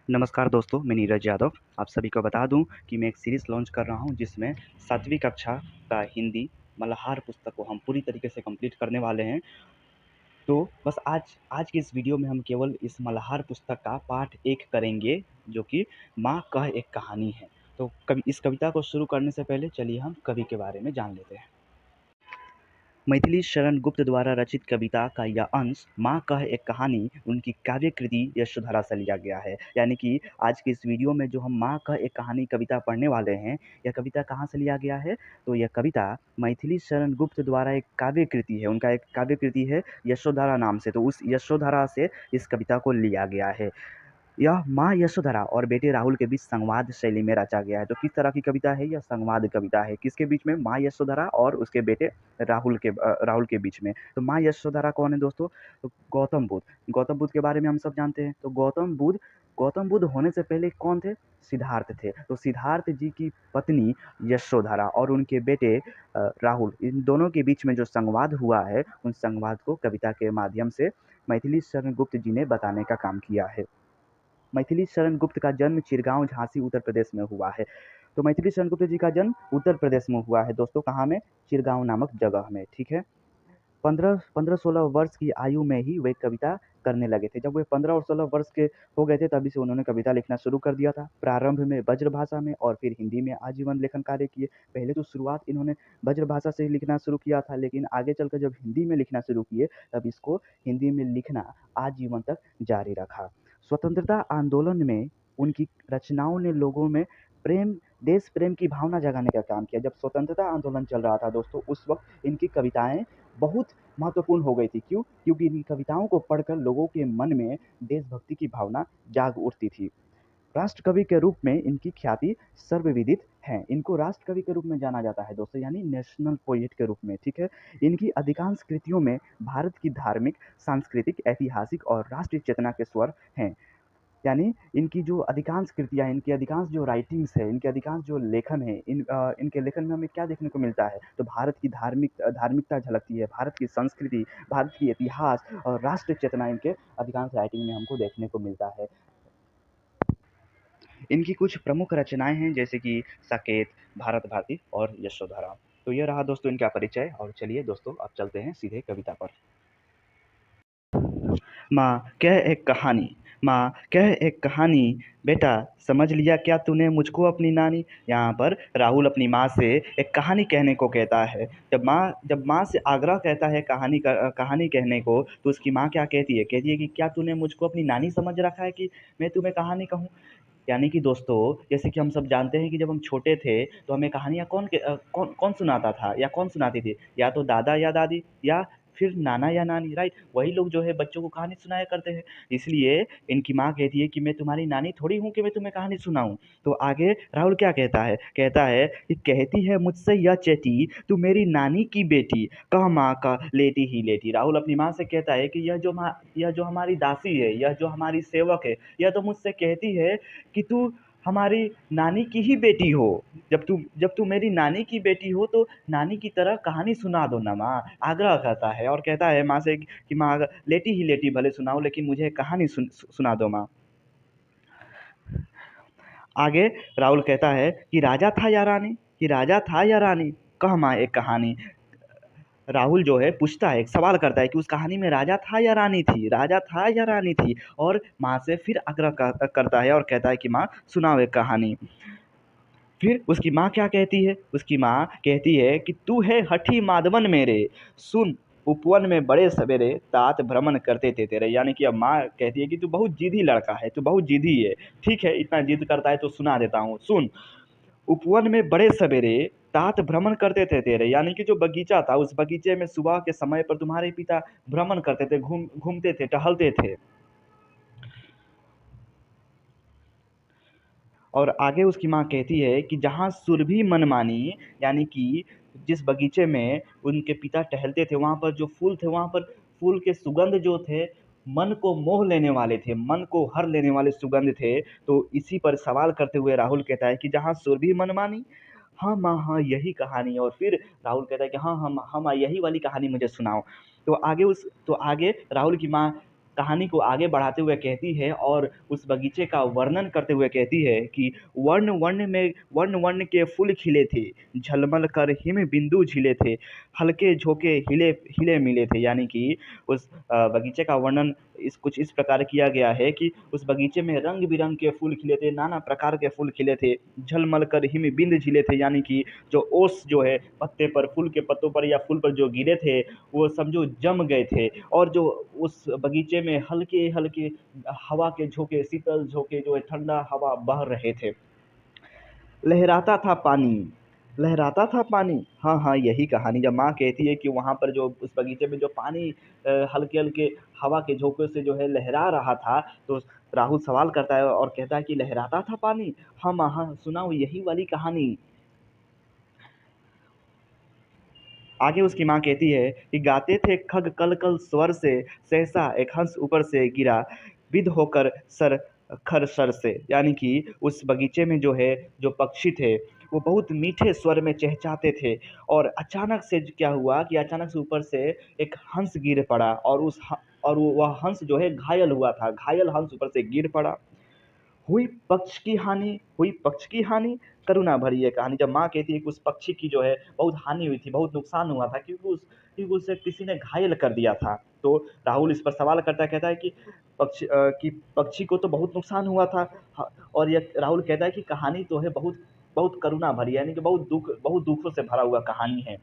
नमस्कार दोस्तों, मैं नीरज यादव। आप सभी को बता दूं कि मैं एक सीरीज़ लॉन्च कर रहा हूं जिसमें 7वीं कक्षा का हिंदी मल्हार पुस्तक को हम पूरी तरीके से कंप्लीट करने वाले हैं। तो बस आज आज की इस वीडियो में हम केवल इस मल्हार पुस्तक का पाठ 1 करेंगे, जो कि माँ कह एक कहानी है। तो इस कविता को शुरू करने से पहले चलिए हम कवि के बारे में जान लेते हैं। मैथिली शरण गुप्त द्वारा रचित कविता का यह अंश माँ कह एक कहानी उनकी काव्य कृति यशोधरा से लिया गया है। यानी कि आज की इस वीडियो में जो हम माँ कह एक कहानी कविता पढ़ने वाले हैं, यह कविता कहाँ से लिया गया है? तो यह कविता मैथिली शरण गुप्त द्वारा एक काव्य कृति है, उनका एक काव्य कृति है यशोधरा नाम से। तो उस यशोधरा से इस कविता को लिया गया है। यह माँ यशोधरा और बेटे राहुल के बीच संवाद शैली में रचा गया है। तो किस तरह की कविता है? यह संवाद कविता है। किसके बीच में? माँ यशोधरा और उसके बेटे राहुल के बीच में। तो माँ यशोधरा कौन है दोस्तों? तो गौतम बुद्ध। गौतम बुद्ध के बारे में हम सब जानते हैं। तो गौतम बुद्ध होने से पहले कौन थे? सिद्धार्थ थे। तो सिद्धार्थ जी की पत्नी यशोधरा और उनके बेटे राहुल, इन दोनों के बीच में जो संवाद हुआ है, उन संवाद को कविता के माध्यम से मैथिली शरण गुप्त जी ने बताने का काम किया है। मैथिली शरण गुप्त का जन्म चिरगांव, झांसी, उत्तर प्रदेश में हुआ है। तो मैथिली शरण गुप्त जी का जन्म उत्तर प्रदेश में हुआ है दोस्तों। कहाँ में? चिरगांव नामक जगह में। ठीक है। 15-16 वर्ष की आयु में ही वे कविता करने लगे थे। जब वे 15 और 16 वर्ष के हो गए थे, तभी से उन्होंने कविता लिखना शुरू कर दिया था। प्रारंभ में ब्रजभाषा में और फिर हिंदी में आजीवन लेखन कार्य किए। पहले तो शुरुआत इन्होंने ब्रजभाषा से ही लिखना शुरू किया था, लेकिन आगे चलकर जब हिंदी में लिखना शुरू किए, तब इसको हिंदी में लिखना आजीवन तक जारी रखा। स्वतंत्रता आंदोलन में उनकी रचनाओं ने लोगों में प्रेम देश प्रेम की भावना जगाने का काम किया। जब स्वतंत्रता आंदोलन चल रहा था दोस्तों, उस वक्त इनकी कविताएं बहुत महत्वपूर्ण हो गई थी। क्यों? क्योंकि इन कविताओं को पढ़कर लोगों के मन में देशभक्ति की भावना जाग उठती थी। राष्ट्र कवि के रूप में इनकी ख्याति सर्वविदित है। इनको राष्ट्र कवि के रूप में जाना जाता है दोस्तों, यानी नेशनल पोएट के रूप में। ठीक है। इनकी अधिकांश कृतियों में भारत की धार्मिक, सांस्कृतिक, ऐतिहासिक और राष्ट्रीय चेतना के स्वर हैं। यानी इनकी जो अधिकांश कृतियाँ, इनकी अधिकांश जो राइटिंग्स है, इनके अधिकांश जो लेखन है, इनके लेखन में हमें क्या देखने को मिलता है? तो भारत की धार्मिकता झलकती है, भारत की संस्कृति, भारत की इतिहास और राष्ट्रीय चेतना इनके अधिकांश राइटिंग में हमको देखने को मिलता है। इनकी कुछ प्रमुख रचनाएं हैं, जैसे कि साकेत, भारत भारती और यशोधरा। तो ये रहा दोस्तों इनका परिचय। और चलिए दोस्तों, अब चलते हैं सीधे कविता पर। माँ कह एक कहानी। माँ कह एक कहानी, बेटा समझ लिया क्या तूने मुझको अपनी नानी? यहाँ पर राहुल अपनी माँ से एक कहानी कहने को कहता है। जब माँ से आग्रह कहता है कहानी कहने को, तो उसकी माँ क्या कहती है? कहती है कि क्या तूने मुझको अपनी नानी समझ रखा है कि मैं तुम्हें कहानी कहूँ? यानी कि दोस्तों, जैसे कि हम सब जानते हैं कि जब हम छोटे थे, तो हमें कहानियाँ कौन कौन सुनाता था या कौन सुनाती थी? या तो दादा या दादी, या फिर नाना या नानी, राइट? वही लोग जो है बच्चों को कहानी सुनाया करते हैं। इसलिए इनकी माँ कहती है कि मैं तुम्हारी नानी थोड़ी हूँ कि मैं तुम्हें कहानी सुनाऊँ। तो आगे राहुल क्या कहता है? कहता है कि कहती है मुझसे यह चेटी, तू मेरी नानी की बेटी, कह माँ का लेटी ही लेटी। राहुल अपनी माँ से कहता है कि यह जो हमारी दासी है, यह जो हमारी सेवक है, यह तो मुझसे कहती है कि तू हमारी नानी की ही बेटी हो। जब तू मेरी नानी की बेटी हो, तो नानी की तरह कहानी सुना दो ना माँ। आग्रह करता है और कहता है माँ से कि माँ अगर लेटी ही लेटी भले सुनाओ, लेकिन मुझे कहानी सुना दो माँ। आगे राहुल कहता है कि राजा था या रानी, कि राजा था या रानी, कह माँ एक कहानी। राहुल जो है पूछता है, एक सवाल करता है कि उस कहानी में राजा था या रानी थी, राजा था या रानी थी? और माँ से फिर आग्रह करता है और कहता है कि माँ सुनाओ एक कहानी। फिर उसकी माँ क्या कहती है? उसकी माँ कहती है कि तू है हठी माधवन मेरे, सुन उपवन में बड़े सवेरे तात भ्रमण करते थे तेरे। यानी कि अब माँ कहती है कि तू बहुत जिदी लड़का है, तू बहुत जिदी है। ठीक है, इतना जिद करता है तो सुना देता हूँ, सुन। उपवन में बड़े सवेरे तात भ्रमण करते थे तेरे। यानी कि जो बगीचा था, उस बगीचे में सुबह के समय पर तुम्हारे पिता भ्रमण करते थे, घूमते थे, टहलते थे। और आगे उसकी माँ कहती है कि जहाँ सुरभि मनमानी, यानी कि जिस बगीचे में उनके पिता टहलते थे, वहाँ पर जो फूल थे, वहाँ पर फूल के सुगंध जो थे, मन को मोह लेने वाले थे, मन को हर लेने वाले सुगंध थे। तो इसी पर सवाल करते हुए राहुल कहता है कि जहाँ सुरभि मनमानी, हाँ माँ हाँ यही कहानी। और फिर राहुल कहता है कि हाँ हम यही वाली कहानी मुझे सुनाओ। तो आगे राहुल की माँ कहानी को आगे बढ़ाते हुए कहती है और उस बगीचे का वर्णन करते हुए कहती है कि वर्ण वर्ण के फूल खिले थे, झलमल कर हिम बिंदु झिले थे, हल्के झोंके हिले हिले मिले थे। यानी कि उस बगीचे का वर्णन कुछ इस प्रकार किया गया है कि उस बगीचे में रंग बिरंग के फूल खिले थे, नाना प्रकार के फूल खिले थे, झलमल कर हिम बिंद झिले थे। यानी कि जो ओस जो है पत्ते पर, फूल के पत्तों पर या फूल पर जो गिरे थे, वो समझो जम गए थे। और जो उस बगीचे में हल्के हल्के हवा के झोंके, शीतल झोंके, जो है ठंडा हवा बह रहे थे। लहराता था पानी, लहराता था पानी। हाँ हाँ, यही कहानी जब माँ कहती है कि वहाँ पर जो उस बगीचे में जो पानी हल्के हल्के हवा के झोंके से जो है लहरा रहा था, तो राहुल सवाल करता है और कहता है कि लहराता था पानी। हाँ माँ, हाँ सुनाओ यही वाली कहानी। आगे उसकी माँ कहती है कि गाते थे खग कल कल स्वर से, सहसा एक हंस ऊपर से गिरा, विद होकर सर खर सर से। यानी कि उस बगीचे में जो है, जो पक्षी थे, वो बहुत मीठे स्वर में चहचहाते थे। और अचानक से क्या हुआ कि अचानक से ऊपर से एक हंस गिर पड़ा, और और वह हंस जो है घायल हुआ था, घायल हंस ऊपर से गिर पड़ा। हुई पक्ष की हानि, हुई पक्ष की हानि, करुणा भरी है कहानी। जब माँ कहती है कि उस पक्षी की जो है बहुत हानि हुई थी, बहुत नुकसान हुआ था, क्योंकि उसे किसी ने घायल कर दिया था। तो राहुल इस पर सवाल करता है, कहता है कि पक्षी को तो बहुत नुकसान हुआ था। और ये राहुल कहता है कि कहानी तो है बहुत बहुत करुणा भरी है, यानी कि बहुत दुखों से भरा हुआ कहानी है।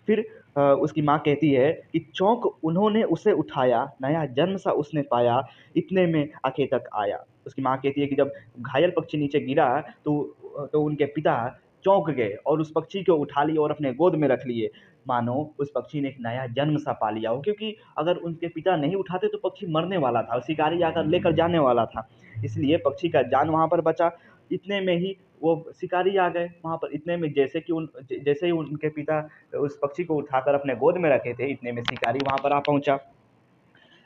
फिर उसकी माँ कहती है कि चौंक उन्होंने उसे उठाया, नया जन्म सा उसने पाया, इतने में आखे तक आया। उसकी माँ कहती है कि जब घायल पक्षी नीचे गिरा, तो उनके पिता चौंक गए और उस पक्षी को उठा लिए और अपने गोद में रख लिए, मानो उस पक्षी ने एक नया जन्म सा पा लिया हो। क्योंकि अगर उनके पिता नहीं उठाते तो पक्षी मरने वाला था, शिकारी आकर लेकर जाने वाला था। इसलिए पक्षी का जान वहाँ पर बचा। इतने में ही वो शिकारी आ गए वहाँ पर। इतने में जैसे ही उनके पिता उस पक्षी को उठाकर अपने गोद में रखे थे, इतने में शिकारी वहां पर आ पहुंचा।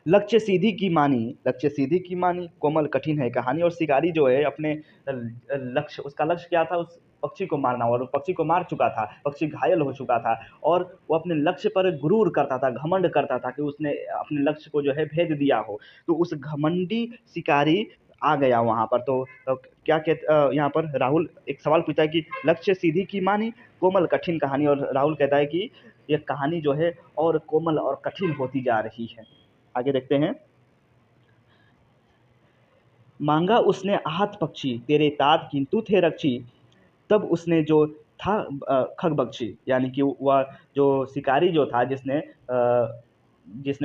लक्ष्य सीधी की मानी, लक्ष्य सीधी की मानी, कोमल कठिन है कहानी। और शिकारी जो है अपने लक्ष्य, उसका लक्ष्य क्या था, उस पक्षी को मारना, और उस पक्षी को मार चुका था, पक्षी घायल हो चुका था। और वो अपने लक्ष्य पर गुरूर करता था, घमंड करता था कि उसने अपने लक्ष्य को जो है भेद दिया हो। तो उस घमंडी शिकारी आ गया वहां पर। तो क्या यहाँ पर राहुल एक सवाल पूछता है कि लक्ष्य सीधी की मानी, कोमल कठिन कहानी। और राहुल कहता है कि ये कहानी जो है और कोमल और कठिन होती जा रही है। आगे देखते हैं। मांगा उसने आहत पक्षी, तेरे तात किंतु थे रक्षी, तब उसने जो था खग बख्शी। यानी कि वह जो शिकारी जो था, जिसने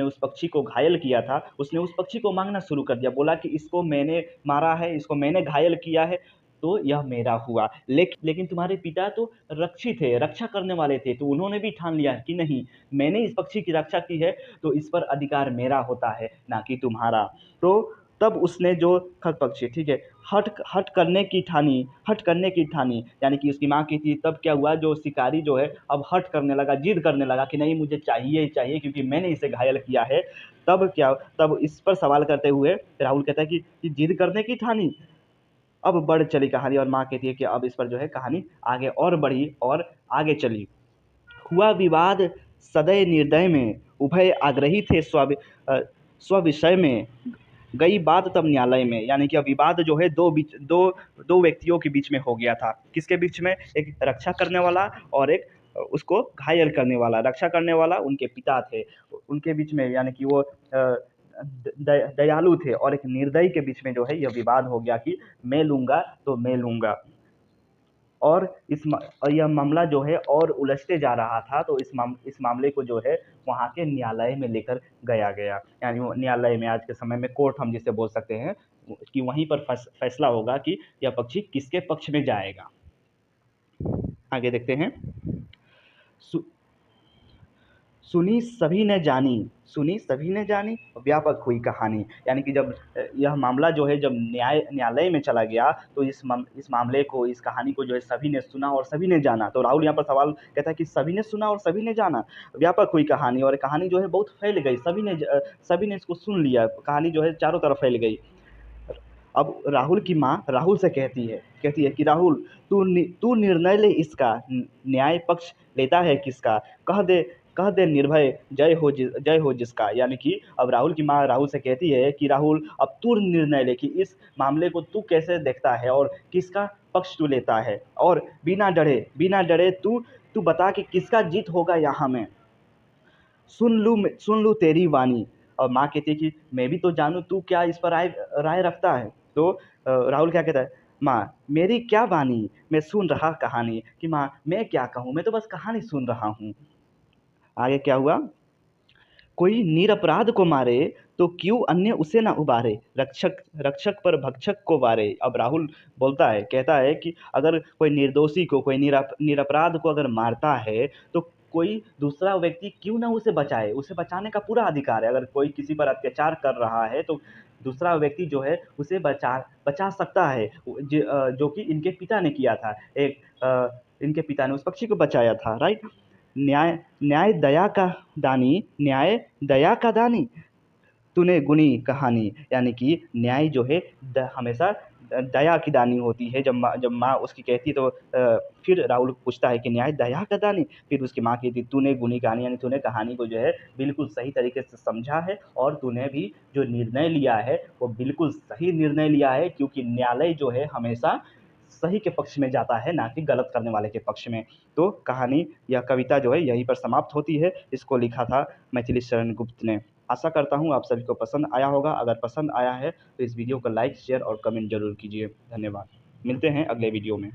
उस पक्षी को घायल किया था, उसने उस पक्षी को मांगना शुरू कर दिया। बोला कि इसको मैंने मारा है, इसको मैंने घायल किया है, तो यह मेरा हुआ। लेकिन तुम्हारे पिता तो रक्षी थे, रक्षा करने वाले थे, तो उन्होंने भी ठान लिया कि नहीं, मैंने इस पक्षी की रक्षा की है, तो इस पर अधिकार मेरा होता है, ना कि तुम्हारा। तो तब उसने जो खग पक्षी, ठीक है, हट करने की ठानी। यानी कि उसकी माँ की थी। तब क्या हुआ, जो शिकारी जो है अब हट करने लगा, जिद करने लगा कि नहीं, मुझे चाहिए ही चाहिए, क्योंकि मैंने इसे घायल किया है। तब इस पर सवाल करते हुए राहुल कहता है कि जिद करने की ठानी। अब बढ़ चली कहानी, और माँ कहती है कि अब इस पर जो है कहानी आगे और बढ़ी और आगे चली। हुआ विवाद सदय निर्दय में, उभय आग्रही थे स्व विषय में, गई बात तब न्यायालय में। यानी कि अब विवाद जो है दो व्यक्तियों के बीच में हो गया था। किसके बीच में, एक रक्षा करने वाला और एक उसको घायल करने वाला। रक्षा करने वाला उनके पिता थे, उनके बीच में, यानी कि वो दयालु थे, और एक निर्दयी के बीच में जो है यह विवाद हो गया कि मैं लूंगा तो मैं लूंगा। और और यह मामला जो है और उलझते जा रहा था। तो इस मामले को जो है वहाँ के न्यायालय में लेकर गया गया। यानी वो न्यायालय में, आज के समय में कोर्ट हम जिसे बोल सकते हैं, कि वहीं पर फैसला होगा कि यह पक्षी किसके पक्ष में जाएगा। आगे देखते हैं। सु, सुनी सभी ने जानी, सुनी सभी ने जानी, व्यापक हुई कहानी। यानी कि जब यह मामला जो है, जब न्यायालय में चला गया, तो इस मामले को, इस कहानी को जो है सभी ने सुना और सभी ने जाना। तो राहुल यहाँ पर सवाल कहता है कि सभी ने सुना और सभी ने जाना, व्यापक हुई कहानी। और कहानी जो है बहुत फैल गई, सभी ने इसको सुन लिया, कहानी जो है चारों तरफ फैल गई। अब राहुल की माँ राहुल से कहती है कि राहुल, तू निर्णय ले इसका, न्याय पक्ष लेता है किसका, कह दे कह दे निर्भय जय हो जिसका। यानी कि अब राहुल की माँ राहुल से कहती है कि राहुल अब तू निर्णय ले कि इस मामले को तू कैसे देखता है और किसका पक्ष तू लेता है, और बिना डरे तू तू बता कि किसका जीत होगा यहाँ में। सुन लूँ तेरी वाणी। और माँ कहती है कि मैं भी तो जानूँ तू क्या इस पर राय राय रखता है। तो राहुल क्या कहता है, माँ मेरी क्या वाणी, मैं सुन रहा कहानी। कि माँ मैं क्या कहूँ, मैं तो बस कहानी सुन रहा हूँ। आगे क्या हुआ, कोई निरपराध को मारे तो क्यों अन्य उसे ना उबारे, रक्षक रक्षक पर भक्षक को वारे। अब राहुल बोलता है, कहता है कि अगर कोई निर्दोषी को, कोई निरपराध को अगर मारता है तो कोई दूसरा व्यक्ति क्यों ना उसे बचाए, उसे बचाने का पूरा अधिकार है। अगर कोई किसी पर अत्याचार कर रहा है तो दूसरा व्यक्ति जो है उसे बचा सकता है, जो कि इनके पिता ने किया था। इनके पिता ने उस पक्षी को बचाया था, राइट। न्याय न्याय दया का न्याय दया का दानी, तूने गुनी कहानी। यानी कि न्याय जो है हमेशा दया की दानी होती है। जब माँ उसकी कहती है तो फिर राहुल पूछता है कि न्याय दया का दानी। फिर उसकी माँ कहती है तूने गुनी कहानी, यानी तूने कहानी को जो है बिल्कुल सही तरीके से समझा है, और तूने भी जो निर्णय लिया है वो बिल्कुल सही निर्णय लिया है, क्योंकि न्यायालय जो है हमेशा सही के पक्ष में जाता है, ना कि गलत करने वाले के पक्ष में। तो कहानी या कविता जो है यहीं पर समाप्त होती है। इसको लिखा था मैथिली शरण गुप्त ने। आशा करता हूँ आप सभी को पसंद आया होगा। अगर पसंद आया है तो इस वीडियो को लाइक, शेयर और कमेंट जरूर कीजिए। धन्यवाद। मिलते हैं अगले वीडियो में।